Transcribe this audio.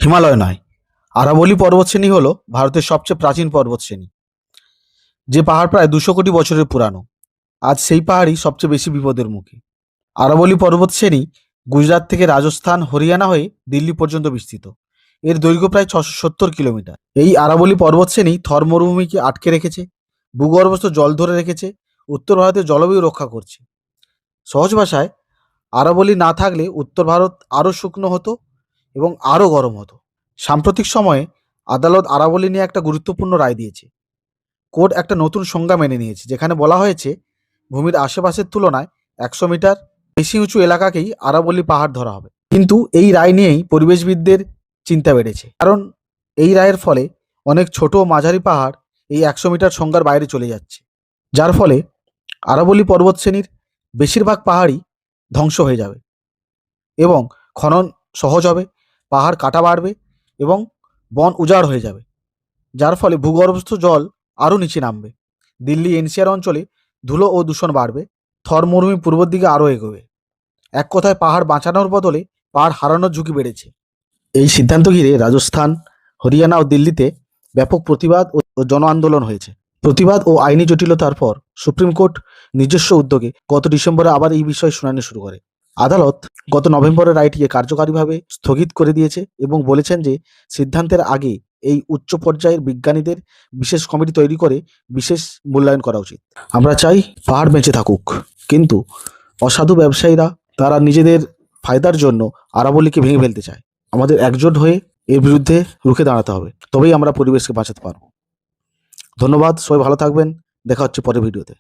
হিমালয় নয়, আরাবলী পর্বতশ্রেণী হল ভারতের সবচেয়ে প্রাচীন পর্বতশ্রেণী, যে পাহাড় প্রায় 200 কোটি বছরের পুরানো। আজ সেই পাহাড়ই সবচেয়ে বেশি বিপদের মুখে। আরাবলী পর্বতশ্রেণী গুজরাট থেকে রাজস্থান, হরিয়ানা হয়ে দিল্লি পর্যন্ত বিস্তৃত। এর দৈর্ঘ্য প্রায় 670 কিলোমিটার। এই আরাবলী পর্বতশ্রেণী থর মরুভূমিকে আটকে রেখেছে, ভূগর্ভস্থ জল ধরে রেখেছে, উত্তর ভারতের জলবায়ু রক্ষা করছে। সহজ ভাষায়, আরাবলী না থাকলে উত্তর ভারত আরও শুকনো হতো এবং আরও গরম হতো। সাম্প্রতিক সময়ে আদালত আরাবলী নিয়ে একটা গুরুত্বপূর্ণ রায় দিয়েছে। কোর্ট একটা নতুন সংজ্ঞা মেনে নিয়েছে, যেখানে বলা হয়েছে ভূমির আশেপাশের তুলনায় 100 মিটার বেশি উঁচু এলাকাকেই আরাবলী পাহাড় ধরা হবে। কিন্তু এই রায় নিয়েই পরিবেশবিদদের চিন্তা বেড়েছে, কারণ এই রায়ের ফলে অনেক ছোট ও মাঝারি পাহাড় এই 100 মিটার সংজ্ঞার বাইরে চলে যাচ্ছে, যার ফলে আরাবলী পর্বতশ্রেণীর বেশিরভাগ পাহাড়ই ধ্বংস হয়ে যাবে এবং খনন সহজ হবে, পাহাড় কাটা বাড়বে এবং বন উজাড় হয়ে যাবে, যার ফলে ভূগর্ভস্থ জল আরও নিচে নামবে। দিল্লি এনসিআর অঞ্চলে ধুলো ও দূষণ বাড়বে, থর মরুভূমি পূর্বের দিকে আরও এগোবে। এক কথায়, পাহাড় বাঁচানোর বদলে পাহাড় হারানোর ঝুঁকি বেড়েছে। এই সিদ্ধান্ত ঘিরে রাজস্থান, হরিয়ানা ও দিল্লিতে ব্যাপক প্রতিবাদ ও জন আন্দোলন হয়েছে। প্রতিবাদ ও আইনি জটিলতার পর সুপ্রিম কোর্ট নিজস্ব উদ্যোগে গত ডিসেম্বরে আবার এই বিষয়ে শুনানি শুরু করে। আদালত গত নভেম্বরে রায়টিকে কার্যকারীভাবে স্থগিত করে দিয়েছে এবং বলেছেন যে সিদ্ধান্তের আগে এই উচ্চ পর্যায়ের বিজ্ঞানীদের বিশেষ কমিটি তৈরি করে বিশেষ মূল্যায়ন করা উচিত। আমরা চাই পাহাড় বেঁচে থাকুক, কিন্তু অসাধু ব্যবসায়ীরা তারা নিজেদের ফায়দার জন্য আরাবলীকে ভেঙে ফেলতে চায়। আমাদের একজোট হয়ে এর বিরুদ্ধে রুখে দাঁড়াতে হবে, তবেই আমরা পরিবেশকে বাঁচাতে পারব। ধন্যবাদ, সবাই ভালো থাকবেন। দেখা হচ্ছে পরের ভিডিওতে।